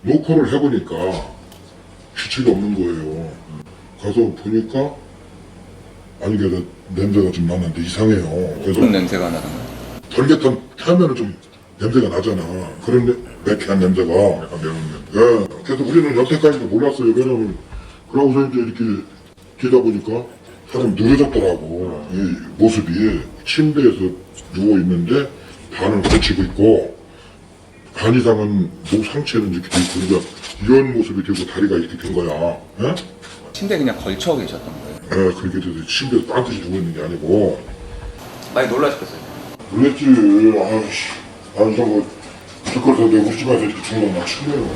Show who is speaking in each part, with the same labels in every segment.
Speaker 1: 노크를 해보니까 기체가 없는 거예요. 가서 보니까 아니 그 냄새가 좀 나는데 이상해요. 그래서
Speaker 2: 무슨 냄새가 나는 거예요?
Speaker 1: 벌개탄 타면은 좀 냄새가 나잖아. 그런 매캐한 냄새가. 약간 매운 냄새. 예. 그래서 우리는 여태까지도 몰랐어요. 왜냐면 그러고서 이제 이렇게 뛰다 보니까 사람 늘어졌더라고. 이 모습이 침대에서 누워 있는데 반을 걸치고 있고 반 이상은 목 상체는 이렇게 돼 있고 그러니까 이런 모습이 되고 다리가 이렇게 된 거야. 예?
Speaker 2: 침대에 그냥 걸쳐 계셨던 거예요?
Speaker 1: 예, 그렇게 돼서 침대에서 딴듯이 누워 있는 게 아니고.
Speaker 2: 많이 놀라셨겠어요?
Speaker 1: 그랬지. 아이씨. 아니 저거 그걸 내 우리 집에서 이렇게 죽는 건 처음이에요.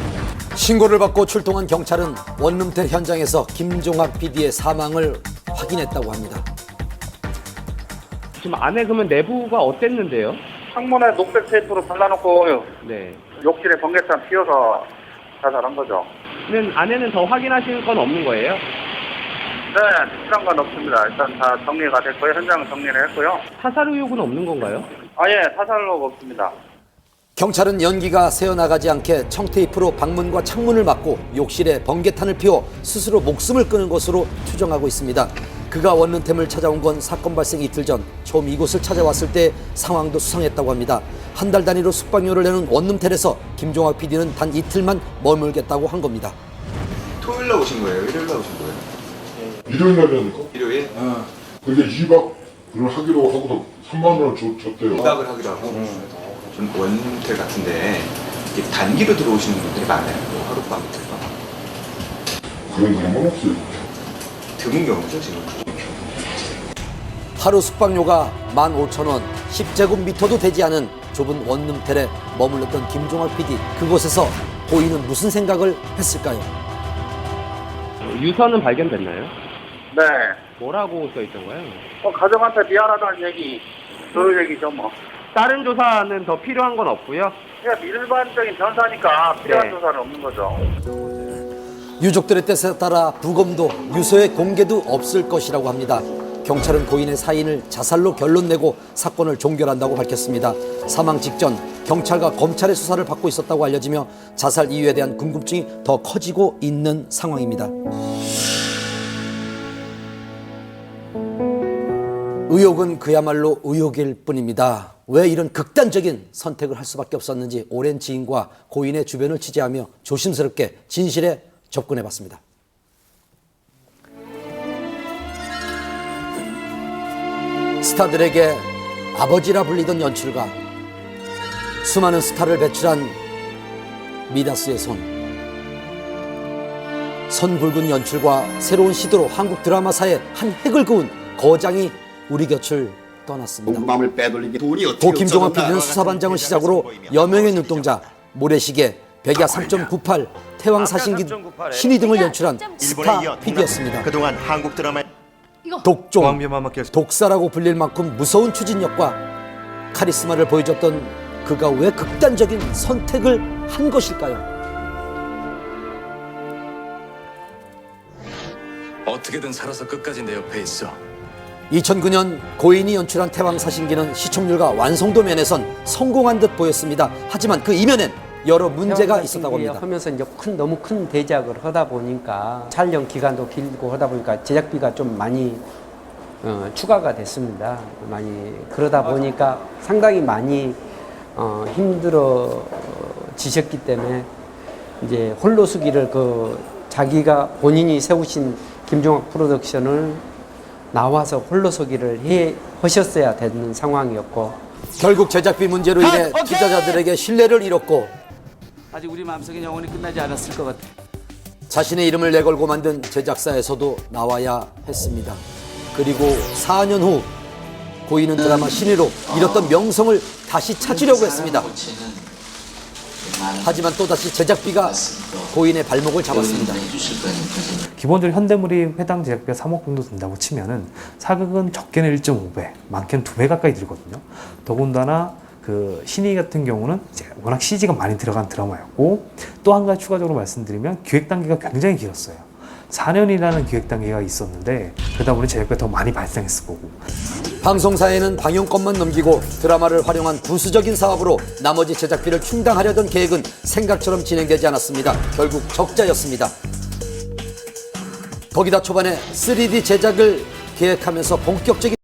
Speaker 3: 신고를 받고 출동한 경찰은 원룸텔 현장에서 김종학 PD의 사망을 확인했다고 합니다.
Speaker 4: 지금 안에 그러면 내부가 어땠는데요?
Speaker 5: 창문에 녹색 테이프로 발라놓고
Speaker 4: 네.
Speaker 5: 욕실에 번개탄 피워서 자살한 거죠.
Speaker 4: 안에는 더 확인하실 건 없는 거예요?
Speaker 5: 네, 특별한 건 없습니다. 일단 다 정리가 됐고요. 현장은 정리를 했고요.
Speaker 4: 사살 의혹은 없는 건가요?
Speaker 5: 예, 사살로 없습니다.
Speaker 3: 경찰은 연기가 새어나가지 않게 청테이프로 방문과 창문을 막고 욕실에 번개탄을 피워 스스로 목숨을 끊은 것으로 추정하고 있습니다. 그가 원룸템을 찾아온 건 사건 발생 이틀 전 처음 이곳을 찾아왔을 때 상황도 수상했다고 합니다. 한 달 단위로 숙박료를 내는 원룸텔에서 김종학 PD는 단 이틀만 머물겠다고 한 겁니다.
Speaker 2: 토요일 날 오신 거예요? 일요일 날 오신 거예요?
Speaker 1: 일요일 날이니까.
Speaker 2: 일요일?
Speaker 1: 근데 2박을 하기로 하고서 3만 원을 줬대요.
Speaker 2: 2박을 하기로 하고 좀 원룸텔 같은데 이게 단기로 들어오시는 분들이 많아요. 뭐 하룻밤 이틀밤.
Speaker 1: 그런 사람은 없어요.
Speaker 2: 드문 경우죠 지금.
Speaker 3: 하루 숙박료가 15,000원, 10제곱미터도 되지 않은 좁은 원룸텔에 머물렀던 김종학 PD. 그곳에서 고인은 무슨 생각을 했을까요?
Speaker 4: 유서는 발견됐나요?
Speaker 5: 네.
Speaker 4: 뭐라고 써 있던가요?
Speaker 5: 가족한테 미안하다는 얘기, 그 얘기죠 뭐.
Speaker 4: 다른 조사는 더 필요한 건 없고요.
Speaker 5: 그냥 일반적인 변사니까 필요한
Speaker 4: 네.
Speaker 5: 조사는 없는 거죠.
Speaker 3: 유족들의 뜻에 따라 부검도 유서의 공개도 없을 것이라고 합니다. 경찰은 고인의 사인을 자살로 결론내고 사건을 종결한다고 밝혔습니다. 사망 직전 경찰과 검찰의 수사를 받고 있었다고 알려지며 자살 이유에 대한 궁금증이 더 커지고 있는 상황입니다. 의혹은 그야말로 의혹일 뿐입니다. 왜 이런 극단적인 선택을 할 수밖에 없었는지 오랜 지인과 고인의 주변을 취재하며 조심스럽게 진실에 접근해봤습니다. 스타들에게 아버지라 불리던 연출가, 수많은 스타를 배출한 미다스의 선 굵은 연출과 새로운 시도로 한국 드라마사에 한 획을 그은 거장이 우리 곁을 떠났습니다.
Speaker 6: 마음을 빼돌리기 돈이 어떻게
Speaker 3: 고 김종학
Speaker 6: 없어졌나.
Speaker 3: PD는 수사반장을 시작으로 여명의 눈동자, 모래시계, 백야 3.98, 태왕 사신기, 신이 등을 연출한 스타 PD였습니다.
Speaker 6: 그동안 한국 드라마
Speaker 3: 독종, 독사라고 불릴 만큼 무서운 추진력과 카리스마를 보여줬던 그가 왜 극단적인 선택을 한 것일까요?
Speaker 7: 어떻게든 살아서 끝까지 내 옆에 있어.
Speaker 3: 2009년 고인이 연출한 태왕 사신기는 시청률과 완성도 면에선 성공한 듯 보였습니다. 하지만 그 이면엔 여러 문제가 있었다고 합니다.
Speaker 8: 하면서 이제 너무 큰 대작을 하다 보니까 촬영 기간도 길고 하다 보니까 제작비가 좀 많이 추가가 됐습니다. 많이 그러다 보니까 상당히 많이 힘들어지셨기 때문에 이제 홀로서기를 자기가 본인이 세우신 김종학 프로덕션을 나와서 홀로서기를 하셨어야 되는 상황이었고
Speaker 3: 결국 제작비 문제로 인해 투자자들에게 신뢰를 잃었고
Speaker 9: 아직 우리 마음속에 영원히 끝나지 않았을 것 같아.
Speaker 3: 자신의 이름을 내걸고 만든 제작사에서도 나와야 했습니다. 그리고 4년 후 고인은 드라마 신의로 잃었던 명성을 다시 찾으려고 했습니다. 하지만 또다시 제작비가 고인의 발목을 잡았습니다.
Speaker 10: 기본적으로 현대물이 해당 제작비가 3억 정도 든다고 치면은 사극은 적게는 1.5배, 많게는 2배 가까이 들거든요. 더군다나 그 신의 같은 경우는 이제 워낙 CG가 많이 들어간 드라마였고 또 한 가지 추가적으로 말씀드리면 기획 단계가 굉장히 길었어요. 4년이라는 기획 단계가 있었는데 그러다 보니 제작비가 더 많이 발생했을 거고.
Speaker 3: 방송사에는 방영권만 넘기고 드라마를 활용한 부수적인 사업으로 나머지 제작비를 충당하려던 계획은 생각처럼 진행되지 않았습니다. 결국 적자였습니다. 거기다 초반에 3D 제작을 계획하면서 본격적인